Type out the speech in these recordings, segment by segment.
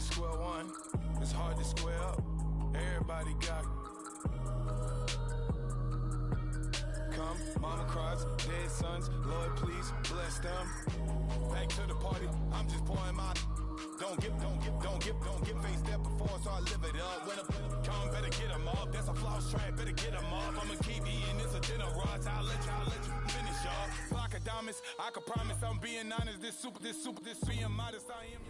square one. It's hard to square up. Everybody got come, mama cries, dead sons. Lord, please bless them. Back to the party. I'm just pouring my. Don't get faced that before, so I live it up. When a come, better get them up. That's a floss track, better get them up. I'ma keep eating this a dinner rush. I'll let you finish up. Block of diamonds, I can promise I'm being honest. This being modest, I am.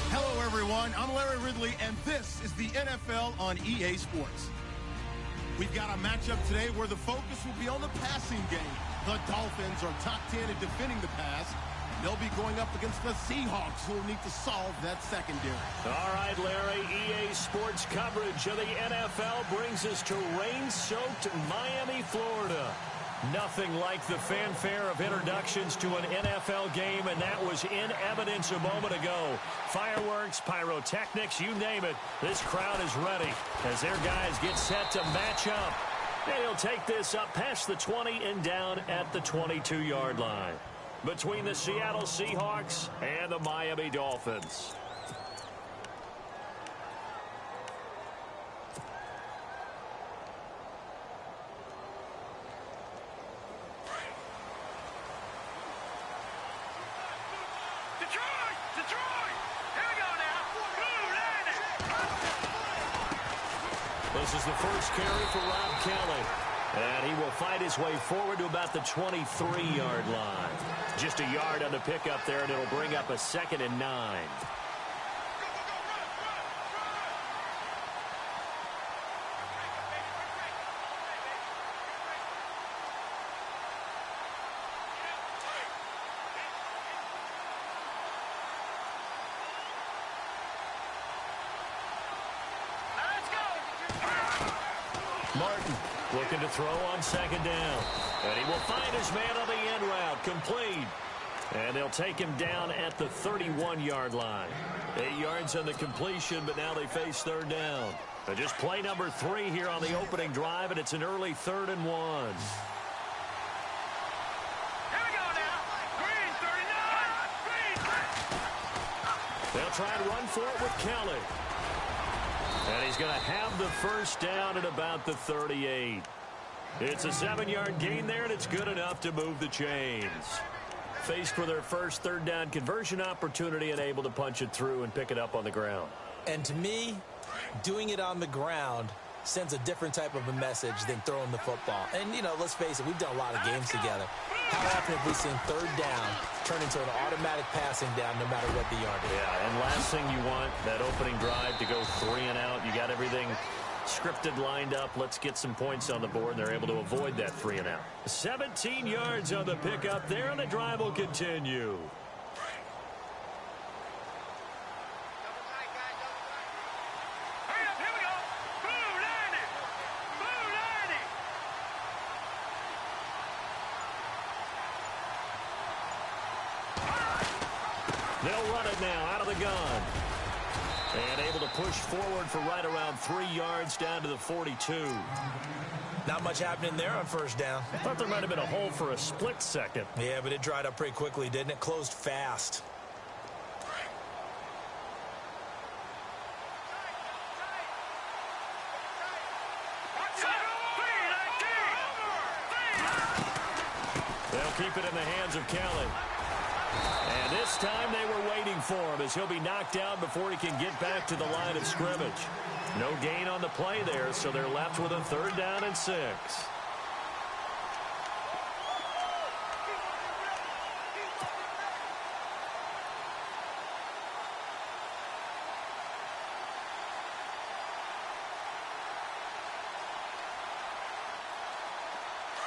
Hello, everyone. I'm Larry Ridley, and this is the NFL on EA Sports. We've got a matchup today where the focus will be on the passing game. The Dolphins are top 10 in defending the pass. They'll be going up against the Seahawks, who will need to solve that secondary. All right, Larry, EA Sports coverage of the NFL brings us to rain-soaked Miami, Florida. Nothing like the fanfare of introductions to an NFL game, and that was in evidence a moment ago. Fireworks, pyrotechnics, you name it. This crowd is ready as their guys get set to match up. And he'll take this up past the 20 and down at the 22-yard line between the Seattle Seahawks and the Miami Dolphins. This is the first carry for Rob Kelly. And he will fight his way forward to about the 23-yard line. Just a yard on the pickup there, and it'll bring up a 2nd and 9. Martin looking to throw on 2nd down. And he will find his man on the end route. Complete. And they'll take him down at the 31-yard line. 8 yards on the completion, but now they face 3rd down. And just play number 3 here on the opening drive, and it's an early 3rd and 1. They'll try and run for it with Kelly. And he's going to have the first down at about the 38. It's a 7-yard gain there, and it's good enough to move the chains. Faced with their first 3rd down conversion opportunity and able to punch it through and pick it up on the ground. And to me, doing it on the ground sends a different type of a message than throwing the football. And, you know, let's face it, we've done a lot of games together. How often have we seen 3rd down turn into an automatic passing down no matter what the yardage? Yeah, and last thing you want, that opening drive to go 3 and out. You got everything scripted, lined up. Let's get some points on the board, and they're able to avoid that 3 and out. 17 yards on the pickup there, and the drive will continue. They'll run it now out of the gun. And able to push forward for right around 3 yards down to the 42. Not much happening there on 1st down. Thought there might have been a hole for a split second. Yeah, but it dried up pretty quickly, didn't it? Closed fast. They'll keep it in the hands of Kelly. And this time they were waiting for him as he'll be knocked down before he can get back to the line of scrimmage. No gain on the play there, so they're left with a 3rd down and 6.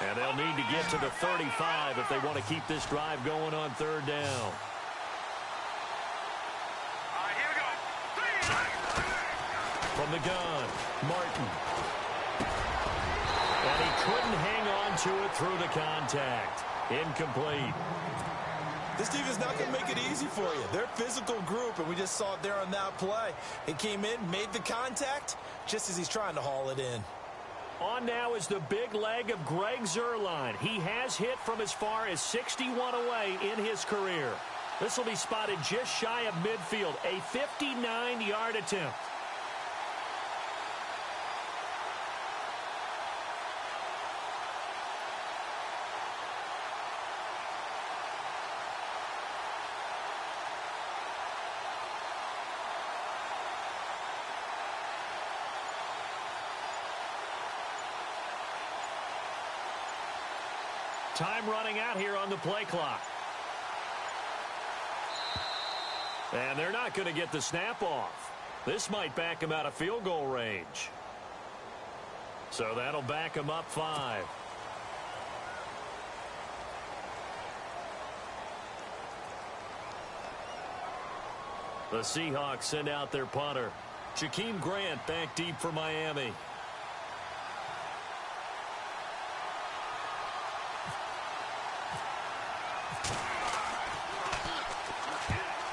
And they'll need to get to the 35 if they want to keep this drive going on 3rd down. From the gun, Martin. And he couldn't hang on to it through the contact. Incomplete. This team is not going to make it easy for you. They're a physical group, and we just saw it there on that play. He came in, made the contact, just as he's trying to haul it in. On now is the big leg of Greg Zuerlein. He has hit from as far as 61 away in his career. This will be spotted just shy of midfield, a 59-yard attempt. Time running out here on the play clock. And they're not going to get the snap off. This might back him out of field goal range. So that'll back him up 5. The Seahawks send out their punter. Jakeem Grant back deep for Miami.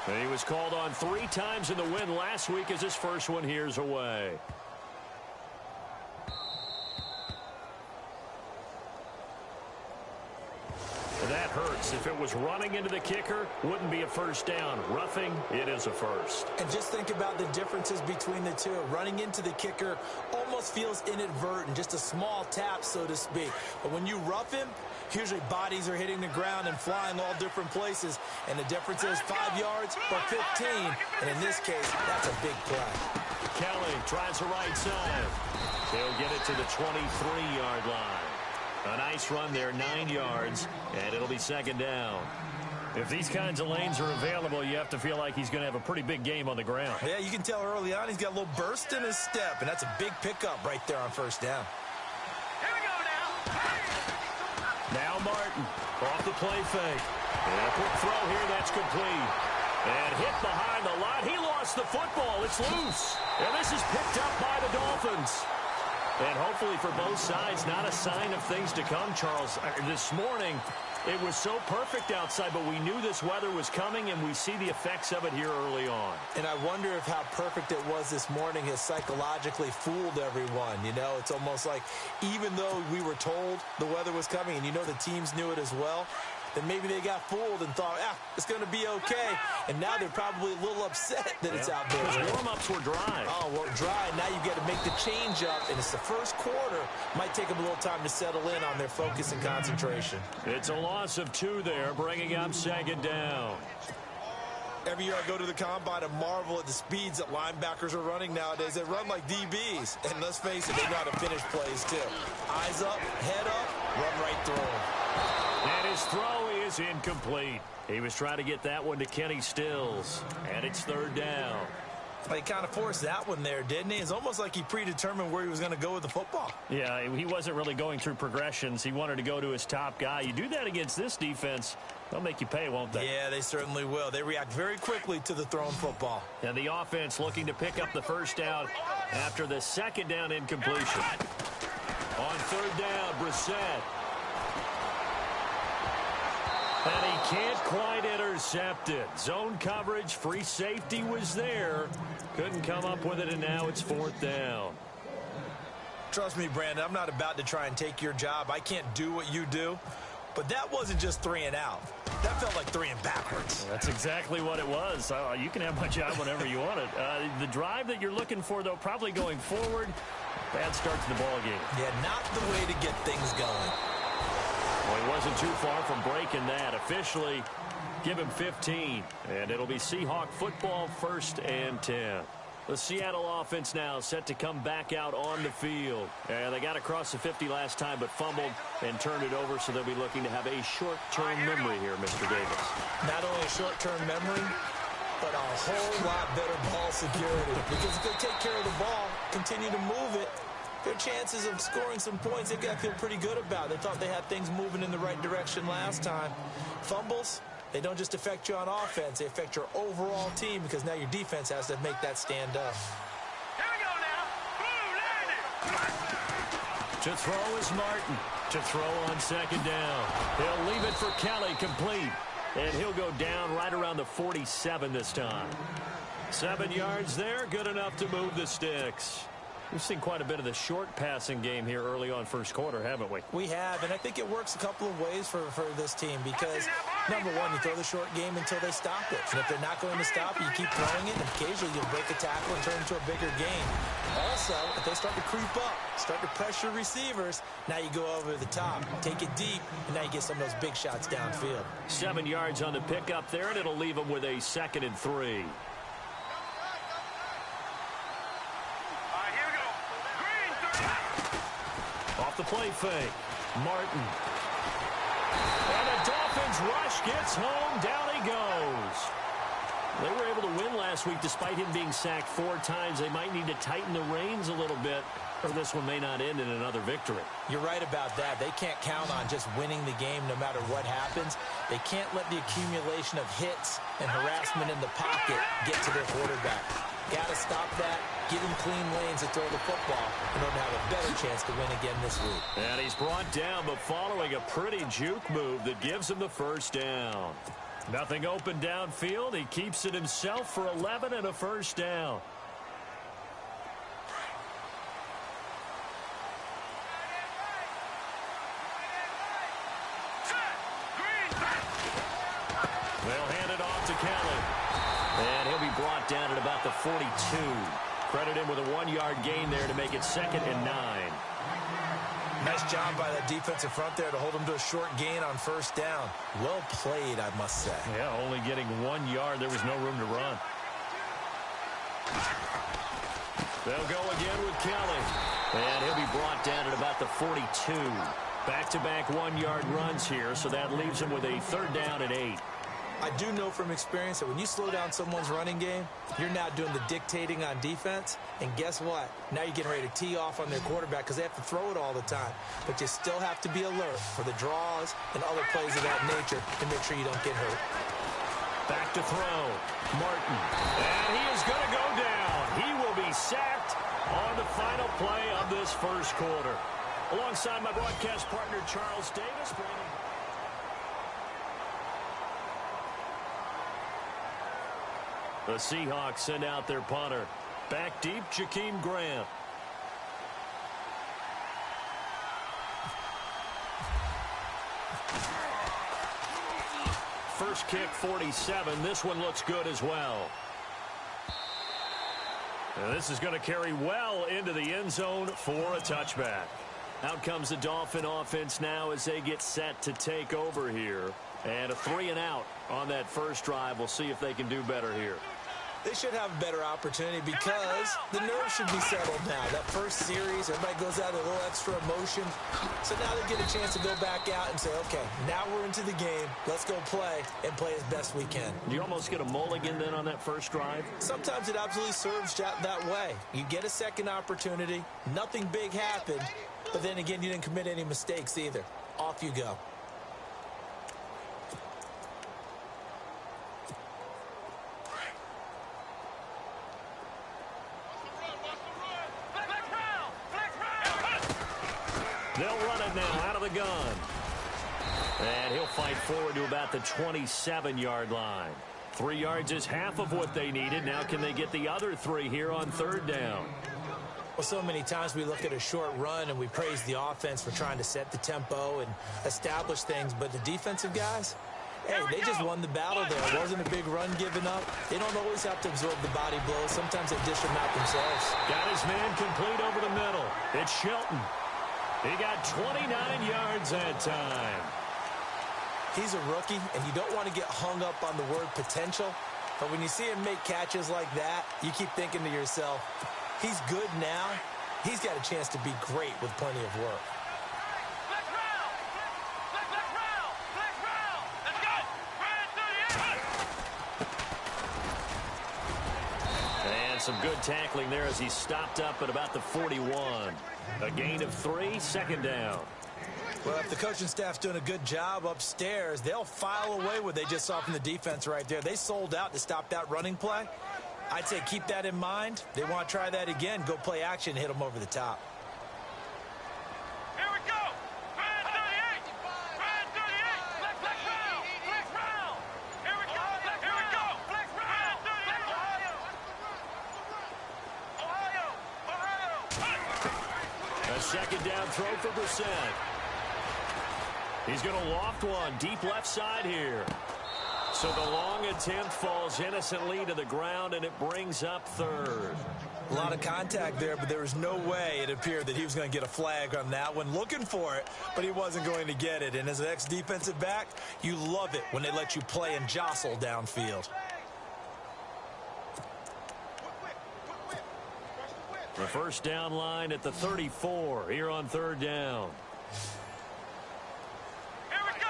And he was called on 3 times in the win last week as his first one here's away. And that hurts. If it was running into the kicker, wouldn't be a first down. Roughing, it is a first. And just think about the differences between the two. Running into the kicker almost feels inadvertent, just a small tap, so to speak. But when you rough him, usually bodies are hitting the ground and flying all different places. And the difference is 5 yards or 15. And in this case, that's a big play. Kelly tries the right side. He'll get it to the 23-yard line. A nice run there, 9 yards, and it'll be second down. If these kinds of lanes are available, you have to feel like he's going to have a pretty big game on the ground. Yeah, you can tell early on he's got a little burst in his step, and that's a big pickup right there on first down. Here we go now. Now Martin off the play fake. And a quick throw here, that's complete. And hit behind the line. He lost the football. It's loose. And this is picked up by the Dolphins. And hopefully for both sides, not a sign of things to come, Charles. This morning, it was so perfect outside, but we knew this weather was coming, and we see the effects of it here early on. And I wonder if how perfect it was this morning has psychologically fooled everyone. You know, it's almost like even though we were told the weather was coming, and you know the teams knew it as well, then maybe they got fooled and thought, it's going to be okay. And now they're probably a little upset that it's out there. Because warm-ups were dry. Oh, well, dry. Now you've got to make the change up, and it's the first quarter. Might take them a little time to settle in on their focus and concentration. It's a loss of 2 there, bringing up second down. Every year I go to the combine and marvel at the speeds that linebackers are running nowadays. They run like DBs. And let's face it, they know how to finish plays, too. Eyes up, head up, run right through them. And his throw is incomplete. He was trying to get that one to Kenny Stills. And it's third down. He kind of forced that one there, didn't he? It's almost like he predetermined where he was going to go with the football. Yeah, he wasn't really going through progressions. He wanted to go to his top guy. You do that against this defense, they'll make you pay, won't they? Yeah, they certainly will. They react very quickly to the thrown football. And the offense looking to pick up the first down after the second down incompletion. On third down, Brissett. And he can't quite intercept it. Zone coverage, free safety was there. Couldn't come up with it, and now it's fourth down. Trust me, Brandon, I'm not about to try and take your job. I can't do what you do. But that wasn't just 3 and out. That felt like 3 and backwards. That's exactly what it was. You can have my job whenever you want it. The drive that you're looking for, though, probably going forward, bad start to the ball game. Yeah, not the way to get things going. Well, he wasn't too far from breaking that. Officially, give him 15. And it'll be Seahawk football, 1st and 10. The Seattle offense now set to come back out on the field. And they got across the 50 last time, but fumbled and turned it over, so they'll be looking to have a short-term memory here, Mr. Davis. Not only a short-term memory, but a whole lot better ball security. Because if they take care of the ball, continue to move it, their chances of scoring some points, they've got to feel pretty good about. They thought they had things moving in the right direction last time. Fumbles, they don't just affect you on offense. They affect your overall team because now your defense has to make that stand up. Here we go now. Boom, landed. To throw is Martin. To throw on second down. He'll leave it for Kelly, complete. And he'll go down right around the 47 this time. 7 yards there, good enough to move the sticks. We've seen quite a bit of the short passing game here early on first quarter, haven't we? We have, and I think it works a couple of ways for this team because, number one, you throw the short game until they stop it. And if they're not going to stop it, you keep throwing it, and occasionally you'll break a tackle and turn it into a bigger game. Also, if they start to creep up, start to pressure receivers, now you go over the top, take it deep, and now you get some of those big shots downfield. 7 yards on the pickup there, and it'll leave them with a 2nd and 3. Off the play fake. Martin. And the Dolphins rush gets home. Down he goes. They were able to win last week despite him being sacked 4 times. They might need to tighten the reins a little bit, or this one may not end in another victory. You're right about that. They can't count on just winning the game no matter what happens. They can't let the accumulation of hits and harassment in the pocket get to their quarterback. Got to stop that, give him clean lanes to throw the football in order to have a better chance to win again this week. And he's brought down, but following a pretty juke move that gives him the first down. Nothing open downfield. He keeps it himself for 11 and a first down. They'll hand it off to Kelly. And he'll be brought down at about the 42. Credit him with a 1-yard gain there to make it 2nd and 9. Nice job by that defensive front there to hold him to a short gain on first down. Well played, I must say. Yeah, only getting 1 yard. There was no room to run. They'll go again with Kelly. And he'll be brought down at about the 42. Back-to-back 1-yard runs here, so that leaves him with a 3rd down and 8. I do know from experience that when you slow down someone's running game, you're now doing the dictating on defense. And guess what? Now you're getting ready to tee off on their quarterback because they have to throw it all the time. But you still have to be alert for the draws and other plays of that nature to make sure you don't get hurt. Back to throw. Martin. And he is going to go down. He will be sacked on the final play of this first quarter. Alongside my broadcast partner, Charles Davis. The Seahawks send out their punter. Back deep, Jakeem Grant. First kick, 47. This one looks good as well. And this is going to carry well into the end zone for a touchback. Out comes the Dolphin offense now as they get set to take over here. And a 3-and-out on that first drive. We'll see if they can do better here. They should have a better opportunity because the nerves should be settled now. That first series, everybody goes out with a little extra emotion. So now they get a chance to go back out and say, okay, now we're into the game. Let's go play and play as best we can. Do you almost get a mulligan then on that first drive? Sometimes it absolutely serves that way. You get a second opportunity. Nothing big happened. But then again, you didn't commit any mistakes either. Off you go. They'll run it now out of the gun. And he'll fight forward to about the 27-yard line. 3 yards is half of what they needed. Now can they get the other 3 here on 3rd down? Well, so many times we look at a short run and we praise the offense for trying to set the tempo and establish things. But the defensive guys, hey, they just won the battle there. It wasn't a big run given up. They don't always have to absorb the body blows. Sometimes they dish them out themselves. Got his man complete over the middle. It's Shelton. He got 29 yards that time. He's a rookie, and you don't want to get hung up on the word potential. But when you see him make catches like that, you keep thinking to yourself, he's good now. He's got a chance to be great with plenty of work. And some good tackling there as he stopped up at about the 41. A gain of 3, 2nd down. Well, if the coaching staff's doing a good job upstairs, they'll file away what they just saw from the defense right there. They sold out to stop that running play. I'd say keep that in mind. They want to try that again. Go play action, hit them over the top. Here we go. Brand 38. Brand 38. Flex round. Flex round. Here we go. Here we go. Flex round. Ohio. Ohio. Ohio. A second down throw for Brissett. He's going to loft one deep left side here. So the long attempt falls innocently to the ground, and it brings up third. A lot of contact there, but there was no way it appeared that he was going to get a flag on that one. Looking for it, but he wasn't going to get it. And as an ex-defensive back, you love it when they let you play and jostle downfield. The first down line at the 34 here on third down. Here we go.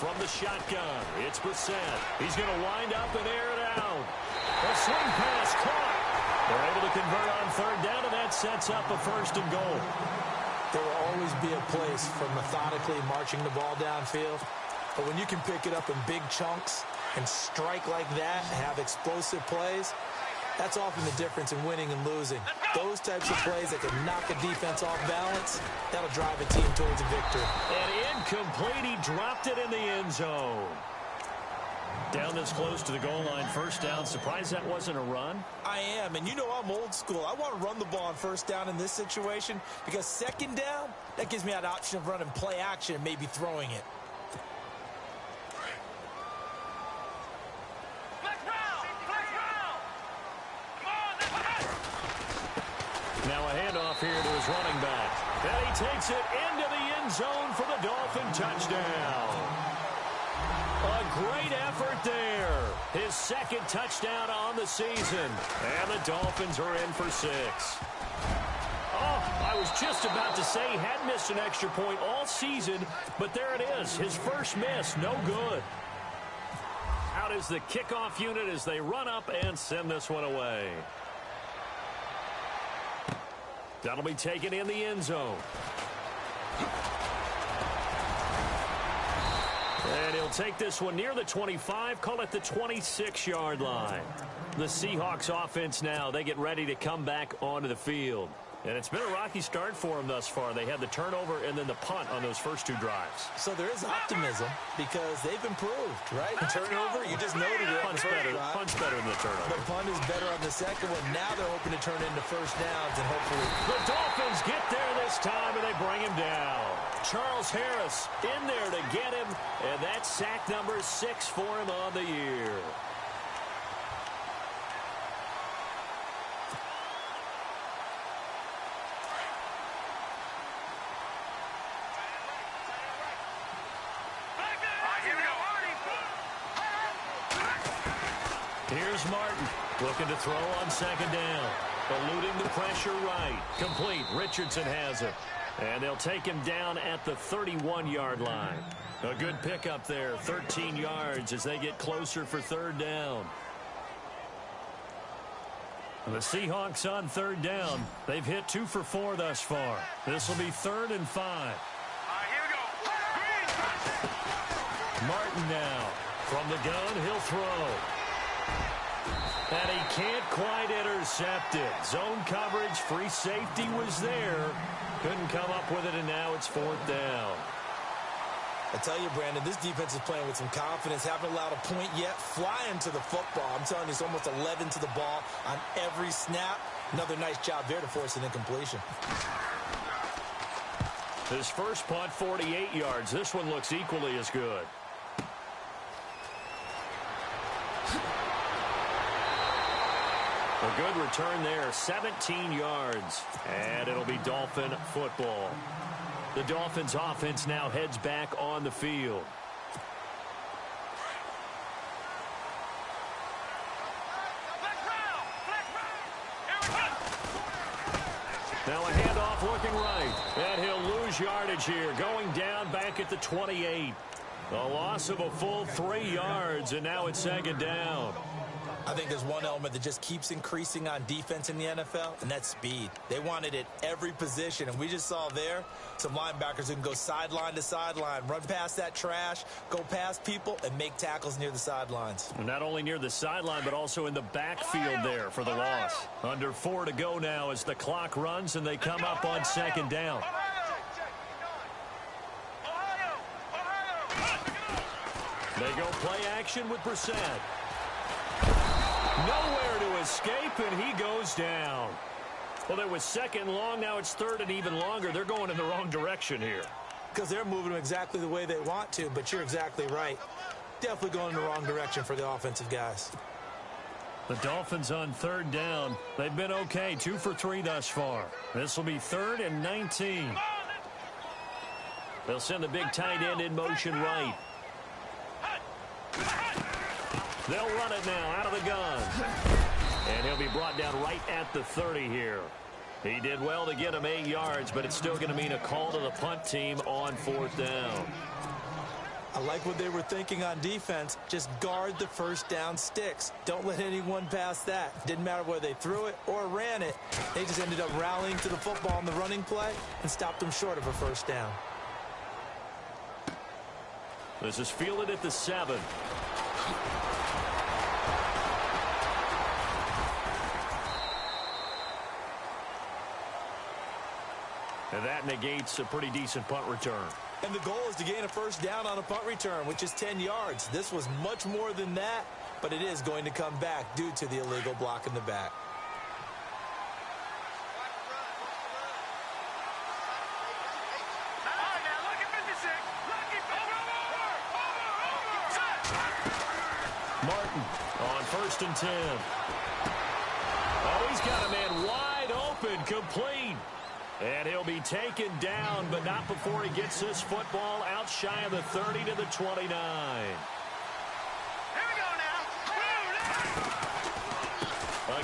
From the shotgun, it's Brissett. He's going to wind up and air it out. A swing pass caught. They're able to convert on third down, and that sets up a first and goal. There will always be a place for methodically marching the ball downfield. But when you can pick it up in big chunks and strike like that and have explosive plays, that's often the difference in winning and losing. Those types of plays that can knock a defense off balance, that'll drive a team towards a victory. And incomplete. He dropped it in the end zone. Down this close to the goal line, first down. Surprised that wasn't a run? I am, and you know I'm old school. I want to run the ball on first down in this situation because second down, that gives me that option of running play action and maybe throwing it. Now a handoff here to his running back. And he takes it into the end zone for the Dolphin touchdown. A great effort there. His second touchdown on the season. And the Dolphins are in for 6. Oh, I was just about to say he hadn't missed an extra point all season, but there it is. His first miss, no good. Out is the kickoff unit as they run up and send this one away. That'll be taken in the end zone. And he'll take this one near the 25, call it the 26-yard line. The Seahawks offense now, they get ready to come back onto the field. And it's been a rocky start for them thus far. They had the turnover and then the punt on those first 2 drives. So there is optimism because they've improved, right? The turnover, you just noted it. Punt's better than the turnover. The punt is better on the second one. Now they're hoping to turn into first downs and hopefully. The Dolphins get there this time and they bring him down. Charles Harris in there to get him, and that's sack number 6 for him on the year. Here's Martin, looking to throw on second down. Eluding the pressure right. Complete. Richardson has it. And they'll take him down at the 31-yard line. A good pickup there, 13 yards as they get closer for third down. The Seahawks on third down. They've hit 2 for 4 thus far. This will be 3rd and 5. Here we go. Martin now. From the gun, he'll throw. And he can't quite intercept it. Zone coverage, free safety was there. Couldn't come up with it, and now it's 4th down. I tell you, Brandon, this defense is playing with some confidence. Haven't allowed a point yet. Flying to the football. I'm telling you, it's almost 11 to the ball on every snap. Another nice job there to force an incompletion. His first punt, 48 yards. This one looks equally as good. A good return there, 17 yards. And it'll be Dolphin football. The Dolphins offense now heads back on the field. Now a handoff looking right. And he'll lose yardage here, going down back at the 28. A loss of a full 3 yards, and now it's second down. I think there's one element that just keeps increasing on defense in the NFL, and that's speed. They want it at every position, and we just saw there some linebackers who can go sideline to sideline, run past that trash, go past people, and make tackles near the sidelines. Not only near the sideline, but also in the backfield there for the loss. Under 4 to go now as the clock runs, and they come up on second down. They go play action with Brissett. Nowhere to escape, and he goes down. Well, there was second and long. Now it's third and even longer. They're going in the wrong direction here. Because they're moving them exactly the way they want to, but you're exactly right. Definitely going in the wrong direction for the offensive guys. The Dolphins on third down. They've been okay, 2 for 3 thus far. This will be 3rd and 19. They'll send the big tight end in motion right. They'll run it now out of the gun. And he'll be brought down right at the 30 here. He did well to get him 8 yards, but it's still going to mean a call to the punt team on 4th down. I like what they were thinking on defense. Just guard the first down sticks. Don't let anyone pass that. Didn't matter whether they threw it or ran it. They just ended up rallying to the football in the running play and stopped them short of a first down. This is fielded at the 7. And that negates a pretty decent punt return. And the goal is to gain a first down on a punt return, which is 10 yards. This was much more than that, but it is going to come back due to the illegal block in the back. Martin on 1st and 10. Oh, he's got a man wide open, complete. And he'll be taken down, but not before he gets this football out shy of the 30 to the 29. Here we go now.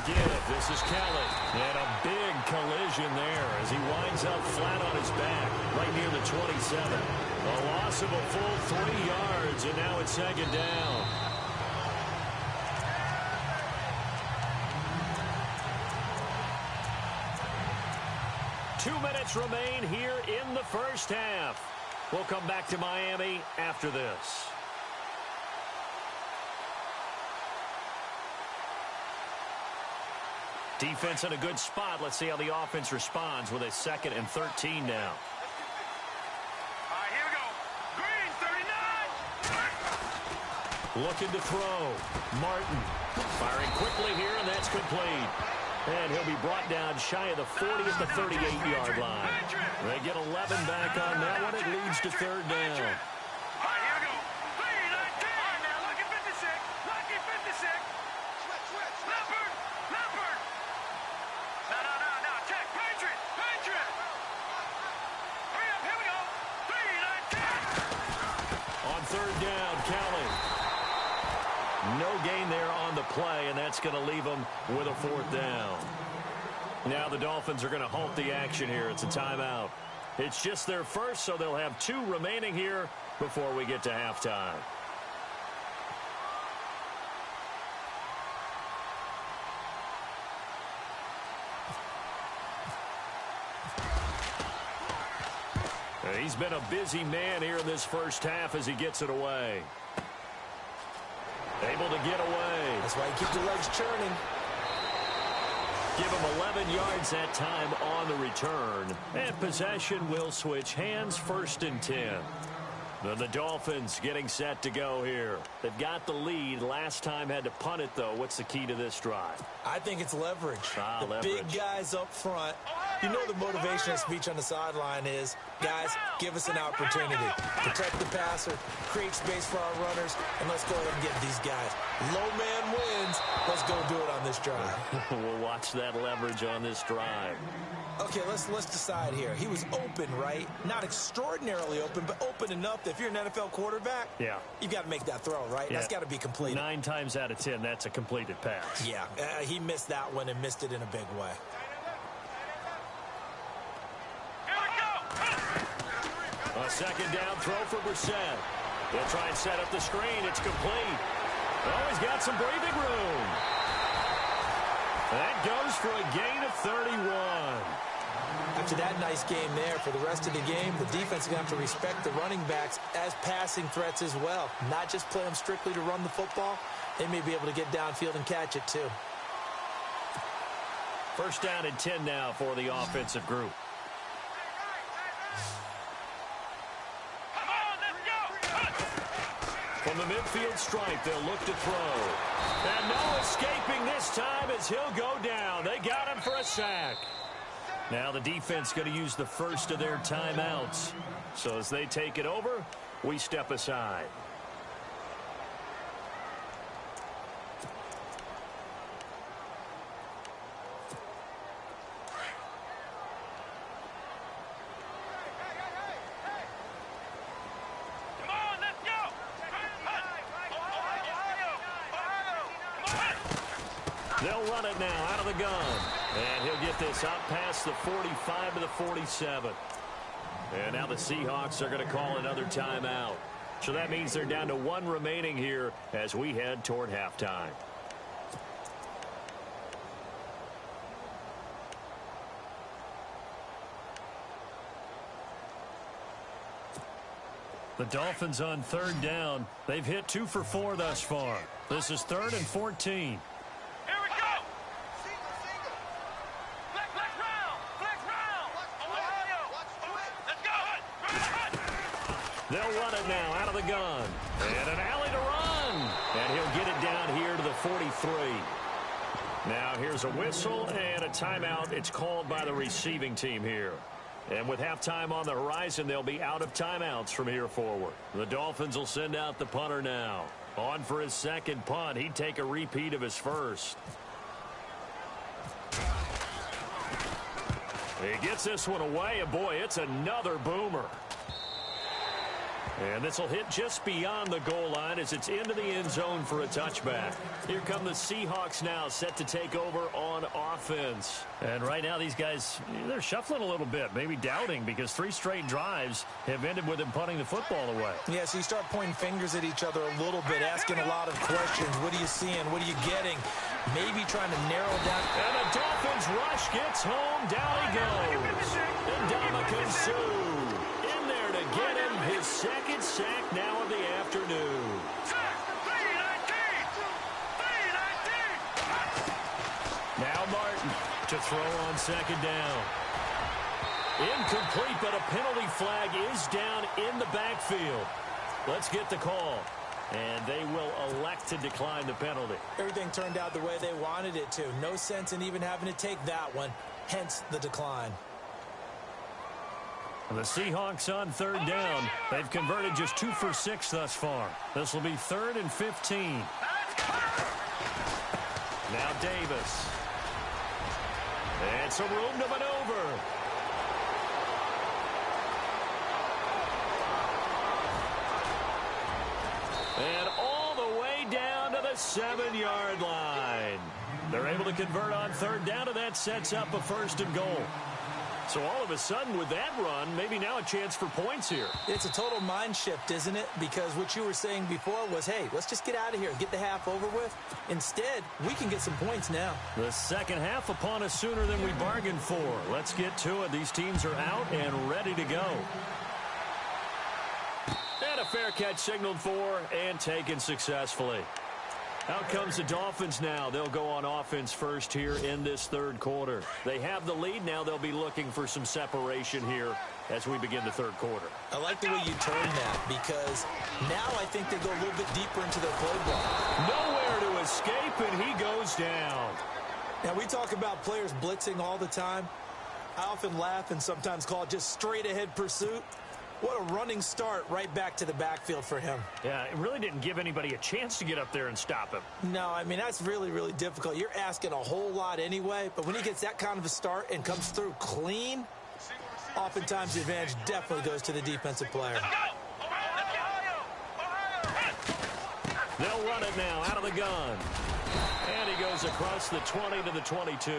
Again, this is Kelly. And a big collision there as he winds up flat on his back right near the 27. A loss of a full 3 yards, and now it's 2nd down. Two minutes remain here in the first half. We'll come back to Miami after this. Defense in a good spot. Let's see how the offense responds with a 2nd and 13 now. All right, here we go. Green, 39. Looking to throw. Martin firing quickly here, and that's complete. And he'll be brought down shy of the 40 at the 38-yard line. They get 11 back on that one. It leads to 3rd down. All right, here we go. 3, 19. All right, now, lucky 56. Lucky 56. Leopard. Leopard. No. Check. Patriot. Hurry up. Here we go. 3, 19. On 3rd down, Kelly. No gain there on the play, and that's going to leave them with a 4th down. Now the Dolphins are going to halt the action here. It's a timeout. It's just their first, so they'll have 2 remaining here before we get to halftime. He's been a busy man here in this first half as he gets it away. Able to get away. That's why you keep the legs churning. Give him 11 yards that time on the return. And possession will switch hands, 1st and 10. Then the Dolphins getting set to go here. They've got the lead. Last time had to punt it, though. What's the key to this drive? I think it's leverage. The leverage. Big guys up front. You know the motivational speech on the sideline is, guys, give us an opportunity. Protect the passer, create space for our runners, and let's go ahead and get these guys. Low man wins. Let's go do it on this drive. We'll watch that leverage on this drive. Okay, let's decide here. He was open, right? Not extraordinarily open, but open enough that if you're an NFL quarterback, yeah, you've got to make that throw, right? Yeah. That's got to be completed. 9 times out of 10, that's a completed pass. Yeah, he missed that one and missed it in a big way. A 2nd down throw for Brissett. They'll try and set up the screen. It's complete. Oh, he's got some breathing room. That goes for a gain of 31. After that nice game there, for the rest of the game, the defense is going to have to respect the running backs as passing threats as well. Not just play them strictly to run the football. They may be able to get downfield and catch it, too. 1st down and 10 now for the offensive group. From the midfield stripe, they'll look to throw. And no escaping this time as he'll go down. They got him for a sack. Now the defense going to use the first of their timeouts. So as they take it over, we step aside. They'll run it now out of the gun. And he'll get this up past the 45 to the 47. And now the Seahawks are going to call another timeout. So that means they're down to one remaining here as we head toward halftime. The Dolphins on third down. They've hit 2 for 4 thus far. This is 3rd and 14. They'll run it now out of the gun. And an alley to run. And he'll get it down here to the 43. Now here's a whistle and a timeout. It's called by the receiving team here. And with halftime on the horizon, they'll be out of timeouts from here forward. The Dolphins will send out the punter now. On for his second punt. He'd take a repeat of his first. He gets this one away, and boy, it's another boomer. And this will hit just beyond the goal line as it's into the end zone for a touchback. Here come the Seahawks now, set to take over on offense. And right now these guys, they're shuffling a little bit, maybe doubting, because 3 straight drives have ended with them punting the football away. Yeah, so you start pointing fingers at each other a little bit, asking a lot of questions. What are you seeing? What are you getting? Maybe trying to narrow down. And the Dolphins rush gets home. Down he goes. And Ndamukong Suh in there to get him his second sack now of the afternoon. Now Martin to throw on second down. Incomplete, but a penalty flag is down in the backfield. Let's get the call. And they will elect to decline the penalty. Everything turned out the way they wanted it to. No sense in even having to take that one. Hence the decline. The Seahawks on third down. They've converted just 2 for 6 thus far. This will be 3rd and 15. Now Davis. It's a room to maneuver. And all the way down to the 7-yard line. They're able to convert on third down, and that sets up a 1st and goal. So all of a sudden with that run, maybe now a chance for points here. It's a total mind shift, isn't it? Because what you were saying before was, hey, let's just get out of here, get the half over with. Instead, we can get some points now. The second half upon us sooner than we bargained for. Let's get to it. These teams are out and ready to go. And a fair catch signaled for and taken successfully. Out comes the Dolphins now. They'll go on offense first here in this third quarter. They have the lead. Now they'll be looking for some separation here as we begin the third quarter. I like the way you turn that, because now I think they go a little bit deeper into their play block. Nowhere to escape, and he goes down. Now, we talk about players blitzing all the time. I often laugh and sometimes call it just straight-ahead pursuit. What a running start right back to the backfield for him. Yeah, it really didn't give anybody a chance to get up there and stop him. No, I mean, that's really, really difficult. You're asking a whole lot anyway, but when he gets that kind of a start and comes through clean, oftentimes the advantage definitely goes to the defensive player. They'll run it now out of the gun. And he goes across the 20 to the 22.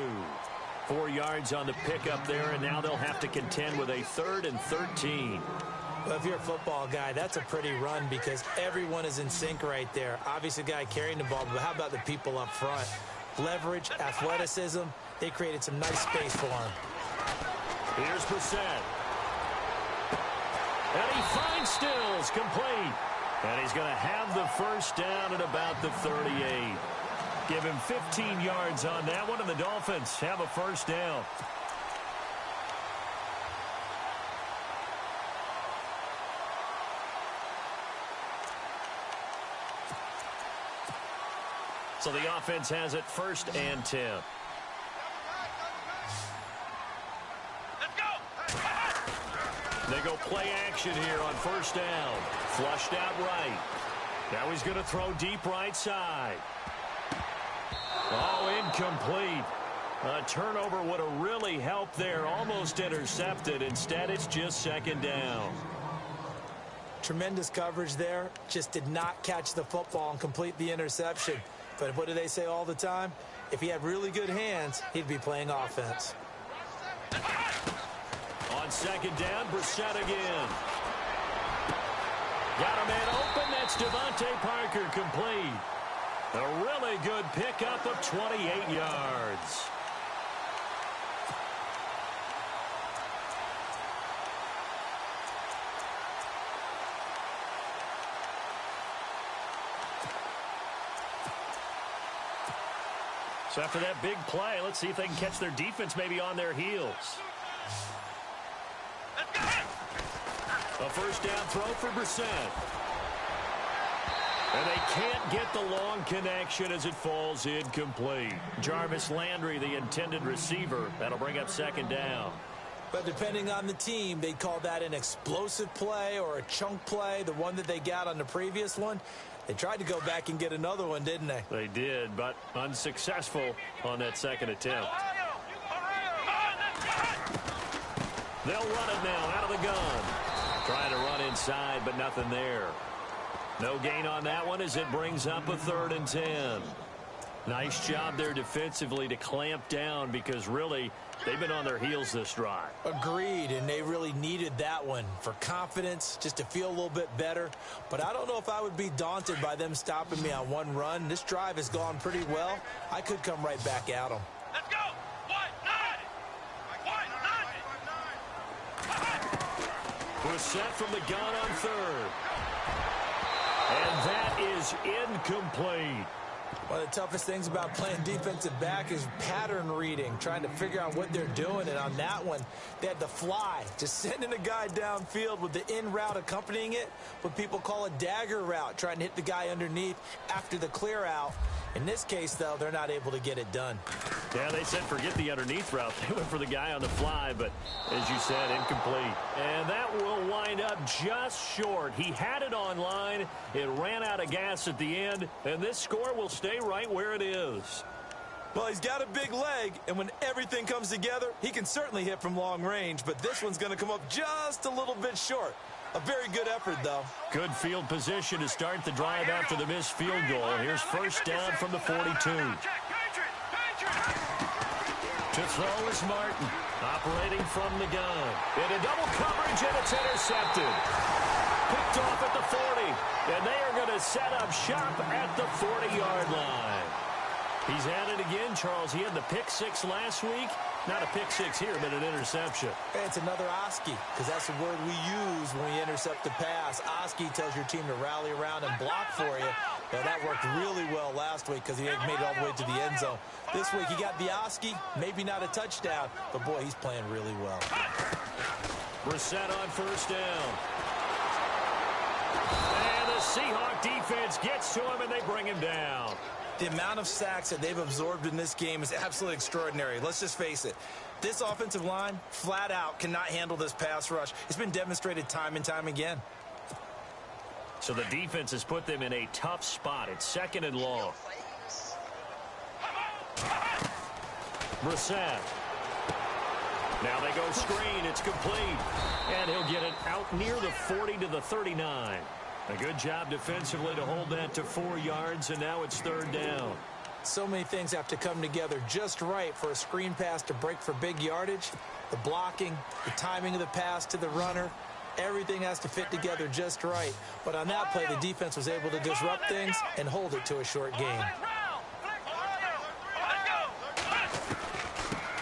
4 yards on the pickup there, and now they'll have to contend with a 3rd and 13. Well, if you're a football guy, that's a pretty run because everyone is in sync right there. Obviously, the guy carrying the ball, but how about the people up front? Leverage, athleticism, they created some nice space for him. Here's Brissett. And he finds Stills, complete. And he's going to have the first down at about the 38. Give him 15 yards on that one, and the Dolphins have a first down. So the offense has it 1st and 10. They go play action here on 1st down. Flushed out right. Now he's going to throw deep right side. Oh, incomplete. A turnover would have really helped there. Almost intercepted. Instead, it's just 2nd down. Tremendous coverage there. Just did not catch the football and complete the interception. But what do they say all the time? If he had really good hands, he'd be playing offense. On 2nd down, Brissett again. Got a man open. That's Devontae Parker complete. A really good pickup of 28 yards. So after that big play, let's see if they can catch their defense maybe on their heels. A 1st down throw for Brissett. And they can't get the long connection as it falls incomplete. Jarvis Landry, the intended receiver. That'll bring up 2nd down. But depending on the team, they'd call that an explosive play or a chunk play, the one that they got on the previous one. They tried to go back and get another one, didn't they? They did, but unsuccessful on that 2nd attempt. They'll run it now out of the gun. Trying to run inside, but nothing there. No gain on that one as it brings up a 3rd and 10. Nice job there defensively to clamp down because really they've been on their heels this drive. Agreed, and they really needed that one for confidence, just to feel a little bit better. But I don't know if I would be daunted by them stopping me on one run. This drive has gone pretty well. I could come right back at them. Let's go! Brissett from the gun on 3rd. And that is incomplete. One of the toughest things about playing defensive back is pattern reading, trying to figure out what they're doing. And on that one, they had to fly, just sending a guy downfield with the in route accompanying it, what people call a dagger route, trying to hit the guy underneath after the clear out. In this case, though, they're not able to get it done. Yeah, they said forget the underneath route. They went for the guy on the fly, but as you said, incomplete. And that will wind up just short. He had it on line. It ran out of gas at the end, and this score will stay right where it is. Well, he's got a big leg, and when everything comes together, he can certainly hit from long range, but this one's going to come up just a little bit short. A very good effort, though. Good field position to start the drive after the missed field goal. Here's 1st down from the 42. To throw is Martin, operating from the gun. Into double coverage, and it's intercepted. Picked off at the 40, and they are going to set up shop at the 40-yard line. He's at it again, Charles. He had the pick 6 last week. Not a pick 6 here, but an interception. Hey, it's another Oski, because that's the word we use when we intercept the pass. Oski tells your team to rally around and block for you. Now, that worked really well last week because he made it all the way to the end zone. This week, he got the Oski, maybe not a touchdown, but, boy, he's playing really well. Brissett on 1st down. And the Seahawk defense gets to him, and they bring him down. The amount of sacks that they've absorbed in this game is absolutely extraordinary. Let's just face it. This offensive line, flat out, cannot handle this pass rush. It's been demonstrated time and time again. So the defense has put them in a tough spot. It's 2nd and long. Brissett. Now they go screen. It's complete. And he'll get it out near the 40 to the 39. A good job defensively to hold that to 4 yards, and now it's 3rd down. So many things have to come together just right for a screen pass to break for big yardage. The blocking, the timing of the pass to the runner, everything has to fit together just right. But on that play, the defense was able to disrupt things and hold it to a short gain.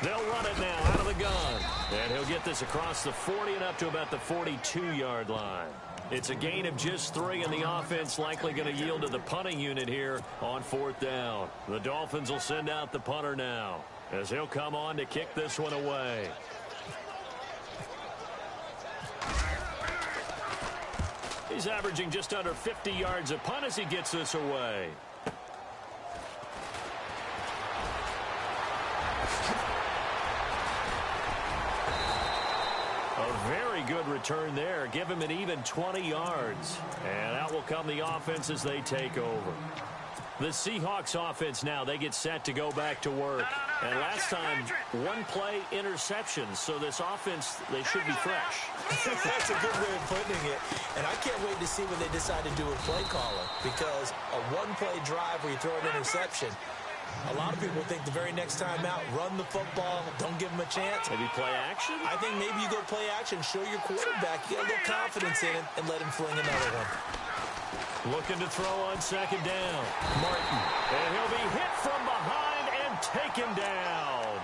They'll run it now out of the gun. And he'll get this across the 40 and up to about the 42-yard line. It's a gain of just 3, and the offense likely going to yield to the punting unit here on 4th down. The Dolphins will send out the punter now as he'll come on to kick this one away. He's averaging just under 50 yards a punt as he gets this away. good return there. Give him an even 20 yards. And out will come the offense as they take over. The Seahawks offense now, they get set to go back to work. And last time, one-play interceptions. So this offense, they should be fresh. That's a good way of putting it. And I can't wait to see when they decide to do a play caller. Because a one-play drive where you throw an interception, a lot of people think the very next time out, run the football, don't give them a chance. Maybe play action? I think maybe you go play action, show your quarterback, you get a little confidence in it, and let him fling another one. Looking to throw on second down. Martin. And he'll be hit from behind and taken down.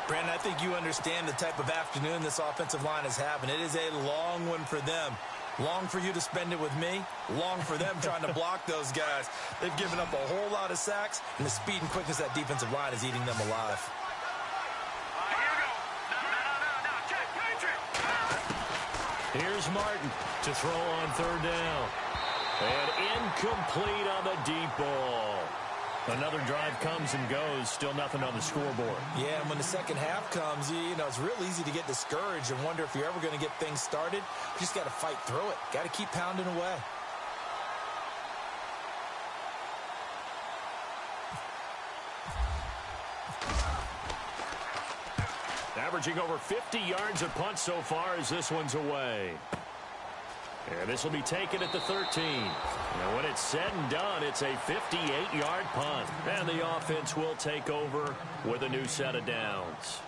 Brandon, I think you understand the type of afternoon this offensive line is having. It is a long one for them. Long for you to spend it with me. Long for them trying to block those guys. They've given up a whole lot of sacks, and the speed and quickness of that defensive line is eating them alive. Here's Martin to throw on third down. And incomplete on the deep ball. Another drive comes and goes. Still nothing on the scoreboard. Yeah, and when the second half comes, you know, it's real easy to get discouraged and wonder if you're ever going to get things started. You just got to fight through it. Got to keep pounding away. Averaging over 50 yards a punt so far as this one's away. And this will be taken at the 13. And when it's said and done, it's a 58-yard punt. And the offense will take over with a new set of downs.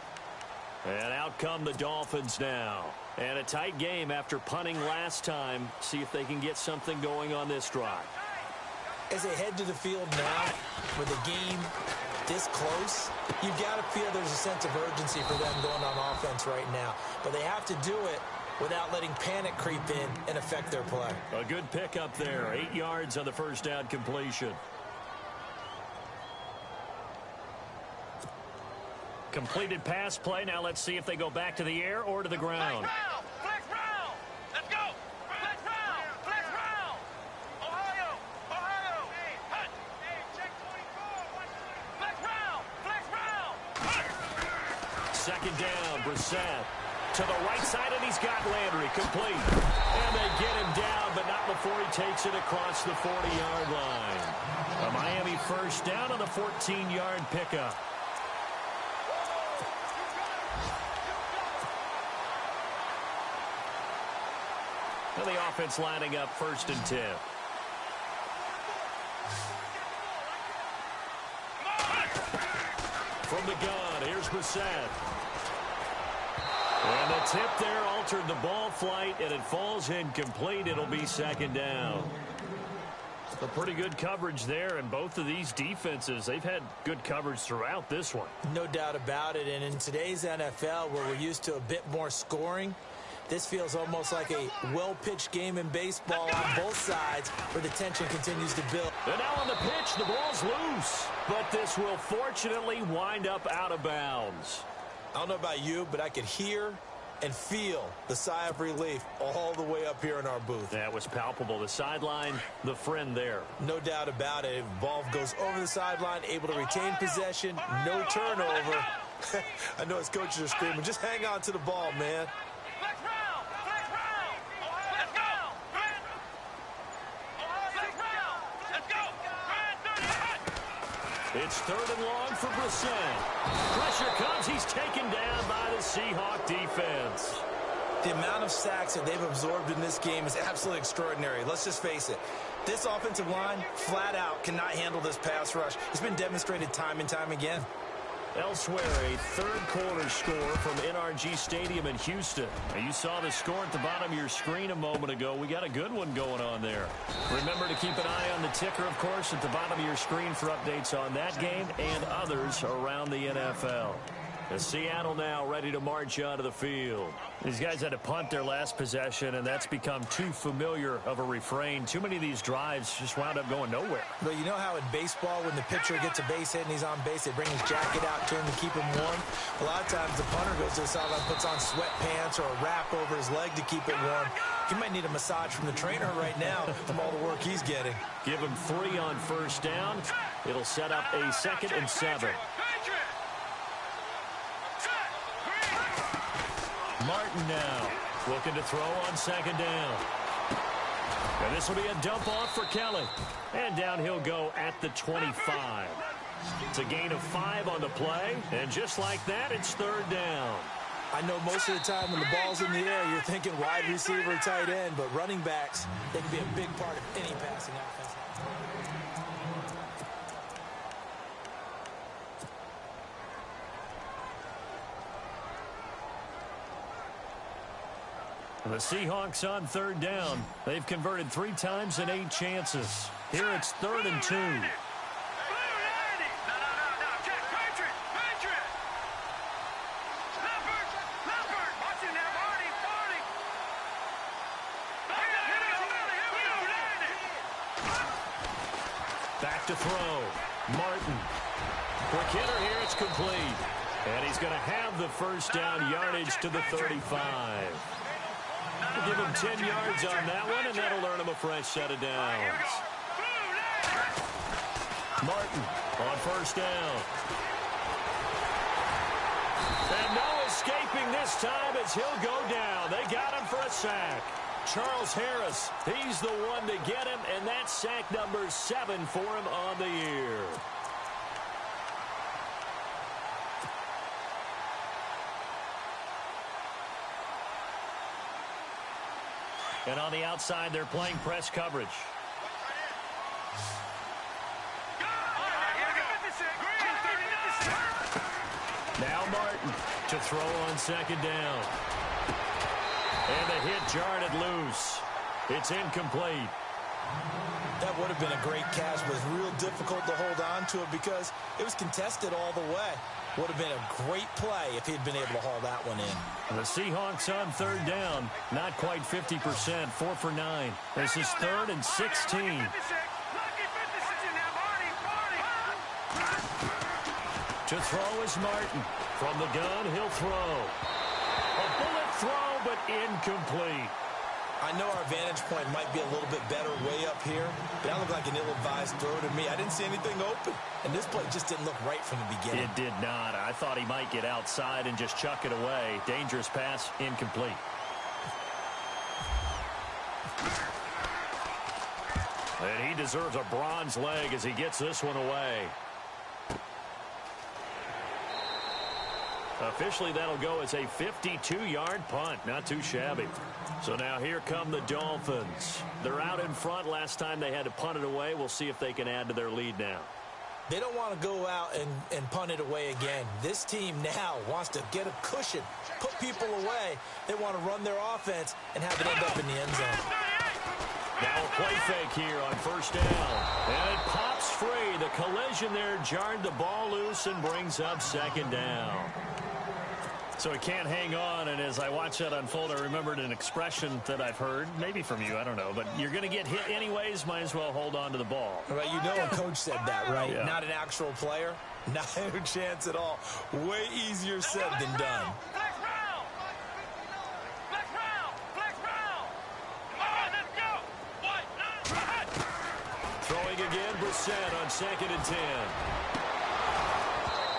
And out come the Dolphins now. And a tight game after punting last time. See if they can get something going on this drive. As they head to the field now, with the game this close, you've got to feel there's a sense of urgency for them going on offense right now. But they have to do it without letting panic creep in and affect their play. A good pickup there. 8 yards on the first down completion. Completed pass play. Now let's see if they go back to the air or to the ground. Flex round. Let's go. Flex round. Flex round. Ohio. Hut. Hey, check 24. Flex round. Flex round. Hut. Second down. Brissett to the right side, and he's got Landry complete. And they get him down, but not before he takes it across the 40-yard line. A Miami first down on the 14-yard pickup. And the offense lining up 1st and 10. From the gun, here's Brissett. And the tip there altered the ball flight, and it falls incomplete. It'll be second down. A pretty good coverage there, and both of these defenses, they've had good coverage throughout this one. No doubt about it, and in today's NFL, where we're used to a bit more scoring, this feels almost like a well-pitched game in baseball on both sides, where the tension continues to build. And now on the pitch, the ball's loose, but this will fortunately wind up out of bounds. I don't know about you, but I could hear and feel the sigh of relief all the way up here in our booth. That was palpable. The sideline, the friend there. No doubt about it. Ball goes over the sideline, able to retain possession, no turnover. I know his coaches are screaming, just hang on to the ball, man. Flex round. Flex round. Let's go. Flex round. Let's go. It's 3rd and long for Brissett. Pressure comes. He's taken down by the Seahawk defense. The amount of sacks that they've absorbed in this game is absolutely extraordinary. Let's just face it. This offensive line, flat out, cannot handle this pass rush. It's been demonstrated time and time again. Elsewhere, a third-quarter score from NRG Stadium in Houston. Now, you saw the score at the bottom of your screen a moment ago. We got a good one going on there. Remember to keep an eye on the ticker, of course, at the bottom of your screen for updates on that game and others around the NFL. As Seattle now ready to march onto the field. These guys had to punt their last possession, and that's become too familiar of a refrain. Too many of these drives just wound up going nowhere. But you know how in baseball, when the pitcher gets a base hit and he's on base, they bring his jacket out to him to keep him warm? A lot of times the punter goes to the sideline, puts on sweatpants or a wrap over his leg to keep it warm. He might need a massage from the trainer right now from all the work he's getting. Give him 3 on first down. It'll set up a 2nd and 7. Martin now Looking to throw on second down. And this will be a dump off for Kelly. And down he'll go at the 25. It's a gain of 5 on the play. And just like that, it's third down. I know most of the time when the ball's in the air, you're thinking wide receiver, tight end, but running backs, they can be a big part of any passing offense. The Seahawks on third down. They've converted 3 times in 8 chances. Here it's 3rd and 2. Back to throw. Martin. Quick hitter here. It's complete. And he's going to have the first down yardage to the 35. We'll give him 10 yards on that one, and that'll earn him a fresh set of downs. Martin on first down. And no escaping this time as he'll go down. They got him for a sack. Charles Harris, he's the one to get him, and that's sack number 7 for him on the year. And on the outside, they're playing press coverage. Now Martin to throw on second down. And the hit jarred it loose. It's incomplete. That would have been a great catch, but it was real difficult to hold on to it because it was contested all the way. Would have been a great play if he'd been able to haul that one in. The Seahawks on third down. Not quite 50%. 4 for 9. This is 3rd and 16. To throw is Martin. From the gun, he'll throw. A bullet throw, but incomplete. I know our vantage point might be a little bit better way up here, but that looked like an ill-advised throw to me. I didn't see anything open, and this play just didn't look right from the beginning. It did not. I thought he might get outside and just chuck it away. Dangerous pass, incomplete. And he deserves a bronze leg as he gets this one away. Officially, that'll go as a 52-yard punt. Not too shabby. So now here come the Dolphins. They're out in front. Last time they had to punt it away. We'll see if they can add to their lead now. They don't want to go out and punt it away again. This team now wants to get a cushion, put people away. They want to run their offense and have it end up in the end zone. Now a play fake here on first down. And it pops free. The collision there jarred the ball loose and brings up second down. So he can't hang on, and as I watch that unfold, I remembered an expression that I've heard, maybe from you, I don't know, but you're going to get hit anyways, might as well hold on to the ball. Right, you know a coach said that, right? Yeah. Not an actual player, not a chance at all. Way easier said than done. Throwing again, Brissett on 2nd and 10.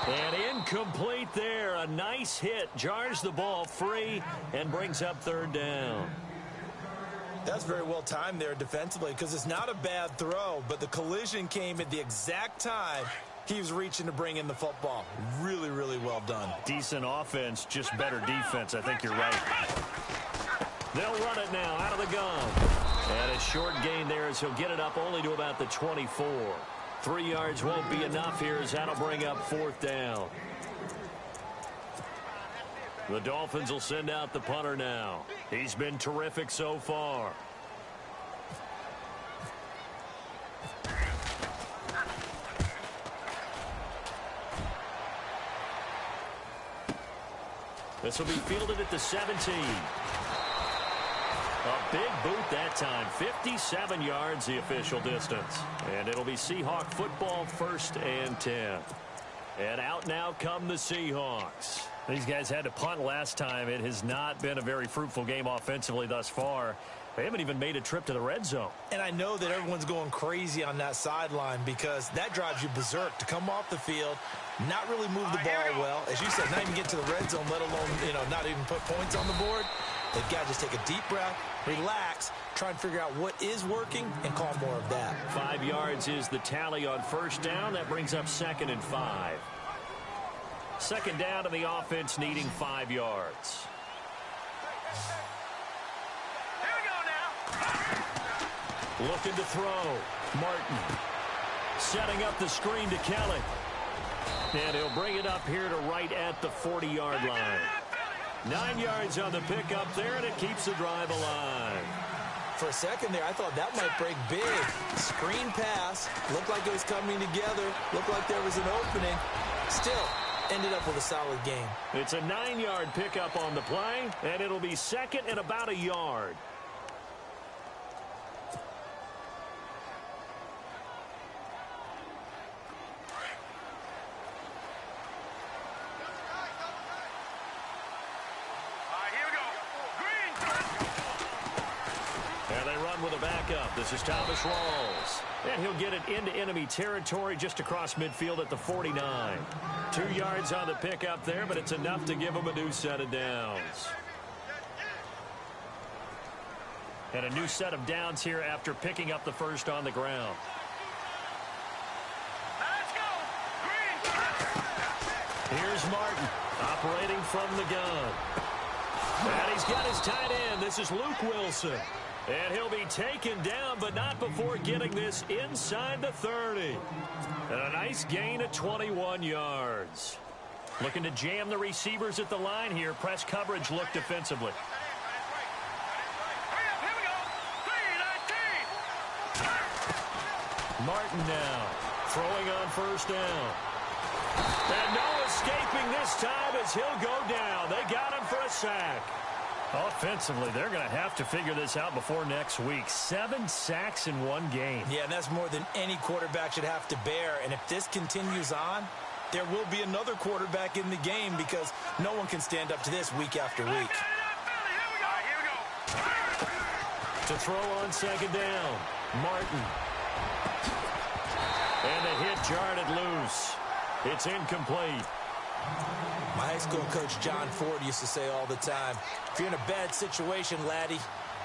And incomplete there. A nice hit. Jars the ball free and brings up third down. That's very well timed there defensively because it's not a bad throw, but the collision came at the exact time he was reaching to bring in the football. Really, really well done. Decent offense, just better defense. I think you're right. They'll run it now out of the gun. And a short gain there as he'll get it up only to about the 24. 3 yards won't be enough here as that'll bring up 4th down. The Dolphins will send out the punter now. He's been terrific so far. This will be fielded at the 17. A big boot that time. 57 yards the official distance. And it'll be Seahawk football, 1st and 10. And out now come the Seahawks. These guys had to punt last time. It has not been a very fruitful game offensively thus far. They haven't even made a trip to the red zone. And I know that everyone's going crazy on that sideline because that drives you berserk to come off the field, not really move the ball well. As you said, not even get to the red zone, let alone, not even put points on the board. They've got to just take a deep breath, relax, try and figure out what is working, and call more of that. 5 yards is the tally on first down. That brings up 2nd and 5. Second down to the offense needing 5 yards. Here we go now. Looking to throw. Martin setting up the screen to Kelly. And he'll bring it up here to right at the 40-yard line. 9 yards on the pickup there, and it keeps the drive alive. For a second there, I thought that might break big. Screen pass. Looked like it was coming together. Looked like there was an opening. Still, ended up with a solid gain. It's a 9-yard pickup on the play, and it'll be 2nd and about a yard. With a backup. This is Thomas Rawls. And he'll get it into enemy territory just across midfield at the 49. 2 yards on the pickup there, but it's enough to give him a new set of downs. And a new set of downs here after picking up the first on the ground. Let's go. Green. Here's Martin operating from the gun. And he's got his tight end. This is Luke Wilson. And he'll be taken down, but not before getting this inside the 30. And a nice gain of 21 yards. Looking to jam the receivers at the line here. Press coverage look defensively. Here we go. 3-19. Martin now throwing on first down. And no escaping this time as he'll go down. They got him for a sack. Offensively, they're going to have to figure this out before next week. 7 sacks in one game. Yeah, and that's more than any quarterback should have to bear. And if this continues on, there will be another quarterback in the game because no one can stand up to this week after week. Here we go. To throw on second down, Martin. And the hit jarred it loose. It's incomplete. My high school coach John Ford used to say all the time, if you're in a bad situation, laddie,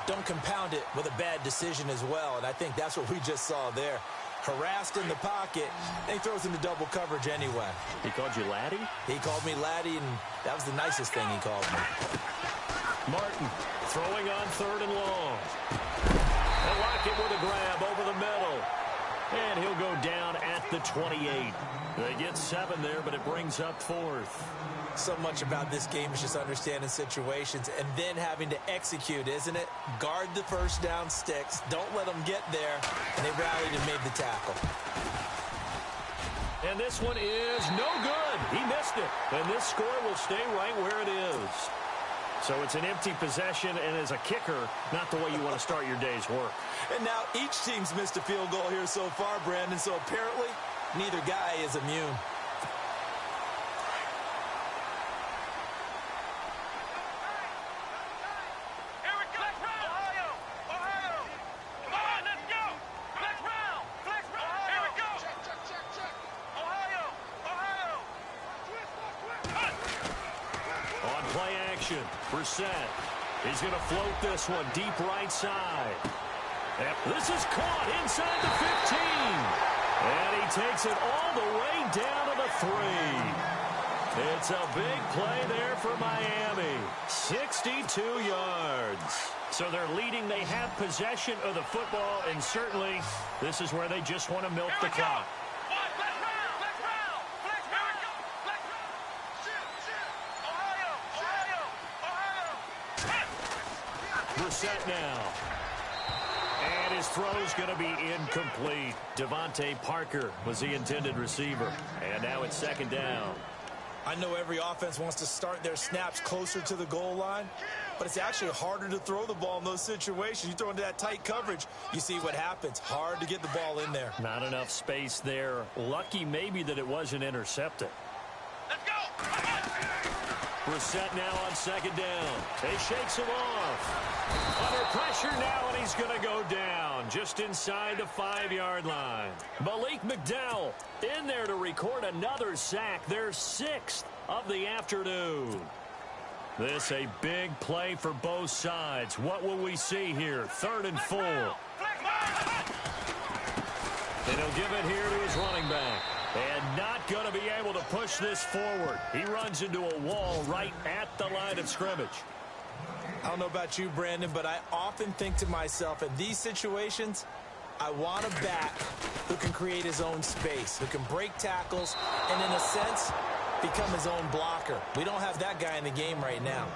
don't compound it with a bad decision as well. And I think that's what we just saw there. Harassed in the pocket, and he throws into double coverage anyway. He called you laddie? He called me laddie, and that was the nicest thing he called me. Martin throwing on 3rd and long. And Lockett with a grab over the middle. And he'll go down at the 28. They get 7 there, but it brings up 4th. So much about this game is just understanding situations and then having to execute, isn't it? Guard the first down sticks. Don't let them get there. And they rallied and made the tackle. And this one is no good. He missed it. And this score will stay right where it is. So it's an empty possession, and as a kicker, not the way you want to start your day's work. And now each team's missed a field goal here so far, Brandon, so apparently neither guy is immune. Here we go. Flex round. Ohio. Ohio. Come on, let's go. Flex round. Flex round. Here we go. Check. Ohio. Ohio. On play action, Brissett. He's going to float this one deep right side. And this is caught inside the 15. And he takes it all the way down to the 3. It's a big play there for Miami. 62 yards. So they're leading. They have possession of the football, and certainly this is where they just want to milk the clock. Brissett now. And his throw's going to be incomplete. Devontae Parker was the intended receiver. And now it's 2nd down. I know every offense wants to start their snaps closer to the goal line, but it's actually harder to throw the ball in those situations. You throw into that tight coverage, you see what happens. Hard to get the ball in there. Not enough space there. Lucky maybe that it wasn't intercepted. Let's go. Brissett now on 2nd down. He shakes him off. Under pressure now, and he's going to go down just inside the 5-yard line. Malik McDowell in there to record another sack. Their 6th of the afternoon. This a big play for both sides. What will we see here? 3rd and 4. And he'll give it here to his running back. And not going to be able to push this forward. He runs into a wall right at the line of scrimmage. I don't know about you, Brandon, but I often think to myself, in these situations, I want a back who can create his own space, who can break tackles, and in a sense, become his own blocker. We don't have that guy in the game right now.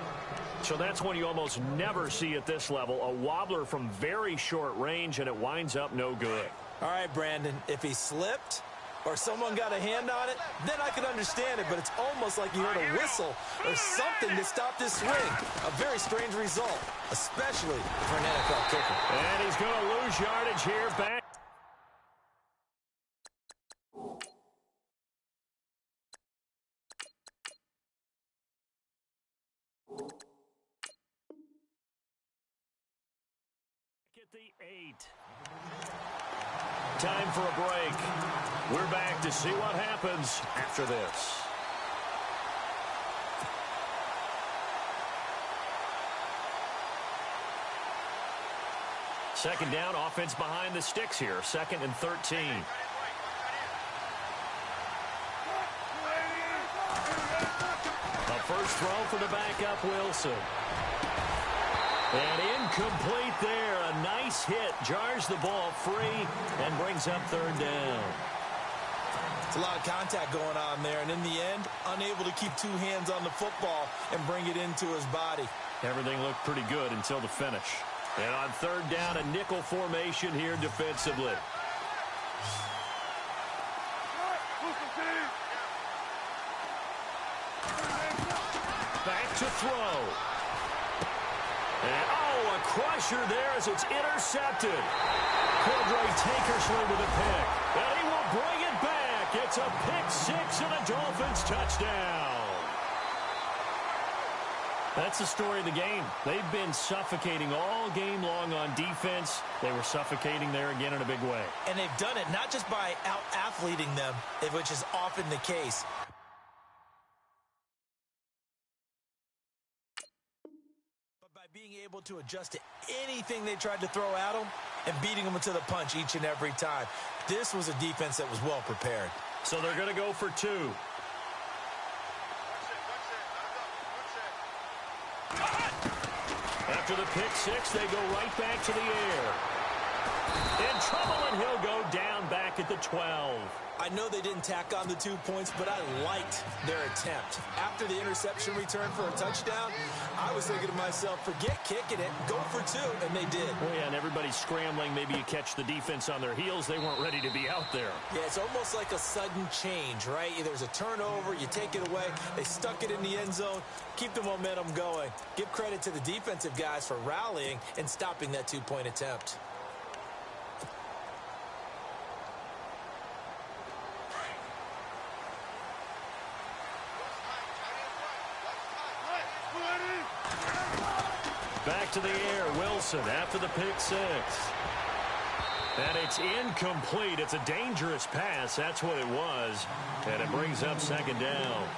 So that's one you almost never see at this level. A wobbler from very short range, and it winds up no good. All right, Brandon, if he slipped or someone got a hand on it, then I could understand it, but it's almost like you heard a whistle or something to stop this swing. A very strange result, especially for an NFL kicker. And he's going to lose yardage here back. At the 8. Time for a break. We're back to see what happens after this. Second down, offense behind the sticks here. 2nd and 13. A first throw for the backup, Wilson. And incomplete there. A nice hit. Jars the ball free and brings up 3rd down. It's a lot of contact going on there, and in the end, unable to keep 2 hands on the football and bring it into his body. Everything looked pretty good until the finish. And on 3rd down, a nickel formation here defensively. Back to throw. And, a crusher there as it's intercepted. Cordray Tankersley with a pick. And he will bring it back. It's a pick 6 and a Dolphins touchdown. That's the story of the game. They've been suffocating all game long on defense. They were suffocating there again in a big way. And they've done it not just by out-athleting them, which is often the case, but by being able to adjust to anything they tried to throw at them and beating them to the punch each and every time. This was a defense that was well prepared. So they're going to go for 2. After the pick 6, they go right back to the air. In trouble, and he'll go down back at the 12. I know they didn't tack on the 2 points, but I liked their attempt. After the interception return for a touchdown, I was thinking to myself, forget kicking it, go for 2, and they did. Oh, yeah, and everybody's scrambling. Maybe you catch the defense on their heels. They weren't ready to be out there. Yeah, it's almost like a sudden change, right? There's a turnover, you take it away, they stuck it in the end zone, keep the momentum going. Give credit to the defensive guys for rallying and stopping that 2-point attempt. Back to the air, Wilson after the pick 6. And it's incomplete. It's a dangerous pass. That's what it was. And it brings up 2nd down.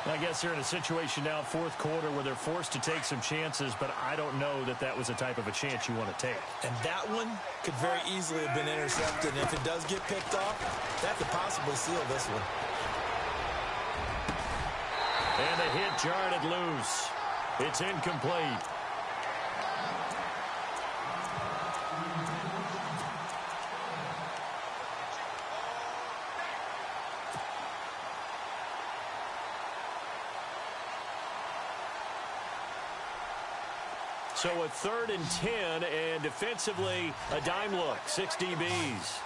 I guess they're in a situation now, 4th quarter, where they're forced to take some chances, but I don't know that that was the type of a chance you want to take. And that one could very easily have been intercepted. And if it does get picked off, that could possibly seal this one. And the hit jarred it loose. It's incomplete. So a 3rd and 10, and defensively, a dime look. 6 DBs.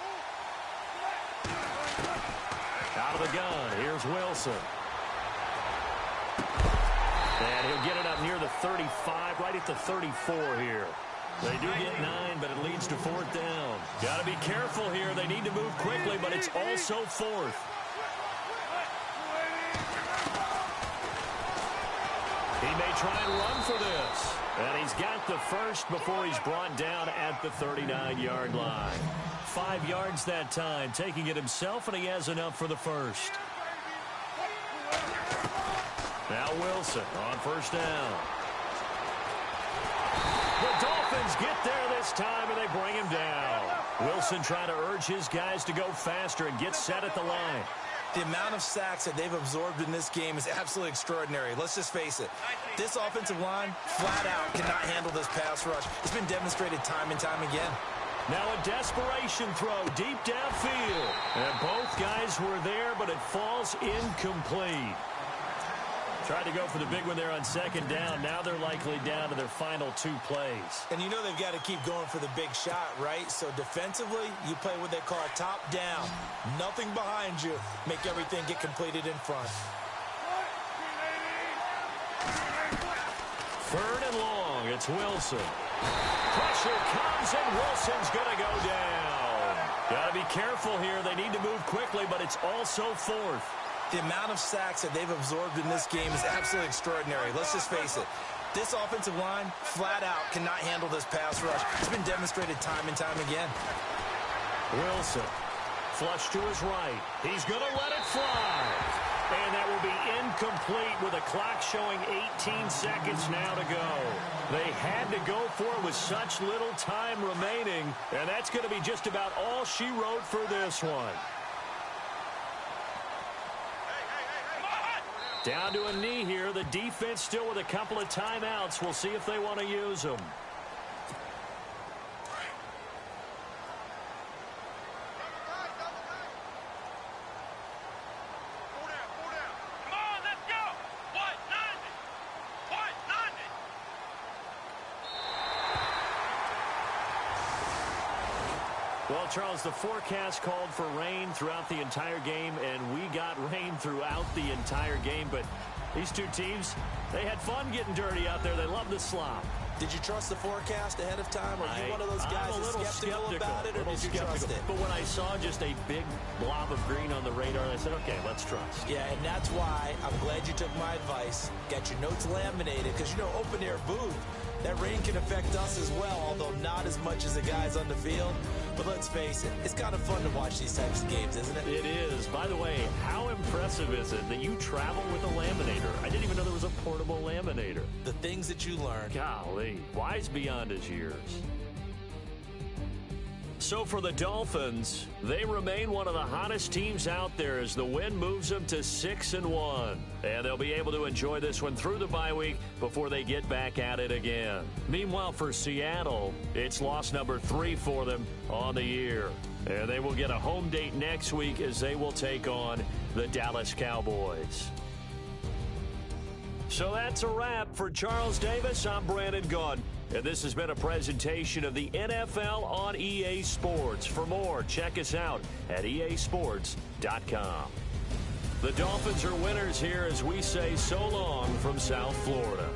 Out of the gun, here's Wilson. And he'll get it up near the 35, right at the 34 here. They do get 9, but it leads to 4th down. Got to be careful here. They need to move quickly, but it's also 4th. He may try and run for this. And he's got the first before he's brought down at the 39-yard line. 5 yards that time, taking it himself, and he has enough for the first. Now Wilson on first down. The Dolphins get there this time, and they bring him down. Wilson trying to urge his guys to go faster and get set at the line. The amount of sacks that they've absorbed in this game is absolutely extraordinary. Let's just face it. This offensive line, flat out, cannot handle this pass rush. It's been demonstrated time and time again. Now a desperation throw deep downfield. And both guys were there, but it falls incomplete. Tried to go for the big one there on second down. Now they're likely down to their final 2 plays. And you know they've got to keep going for the big shot, right? So defensively, you play what they call top down. Nothing behind you. Make everything get completed in front. Third and long. It's Wilson. Pressure comes, and Wilson's going to go down. Got to be careful here. They need to move quickly, but it's also fourth. The amount of sacks that they've absorbed in this game is absolutely extraordinary. Let's just face it. This offensive line, flat out, cannot handle this pass rush. It's been demonstrated time and time again. Wilson, flush to his right. He's going to let it fly. And that will be incomplete with a clock showing 18 seconds now to go. They had to go for it with such little time remaining, and that's going to be just about all she wrote for this one. Down to a knee here. The defense still with a couple of timeouts. We'll see if they want to use them. Well, Charles, the forecast called for rain throughout the entire game, and we got rain throughout the entire game. But these two teams, they had fun getting dirty out there. They love the slop. Did you trust the forecast ahead of time? Or are you one of those guys that's skeptical about it, or did you trust it? But when I saw just a big blob of green on the radar, I said, okay, let's trust. Yeah, and that's why I'm glad you took my advice. Got your notes laminated, because, you know, open-air booth, that rain can affect us as well, although not as much as the guys on the field. But let's face it, it's kind of fun to watch these types of games, isn't it? It is. By the way, how impressive is it that you travel with a laminator? I didn't even know there was a portable laminator. The things that you learn. Golly, wise beyond his years. So for the Dolphins, they remain one of the hottest teams out there as the win moves them to 6-1. And they'll be able to enjoy this one through the bye week before they get back at it again. Meanwhile, for Seattle, it's loss number 3 for them on the year. And they will get a home date next week as they will take on the Dallas Cowboys. So that's a wrap. For Charles Davis, I'm Brandon Gaudin. And this has been a presentation of the NFL on EA Sports. For more, check us out at easports.com. The Dolphins are winners here as we say so long from South Florida.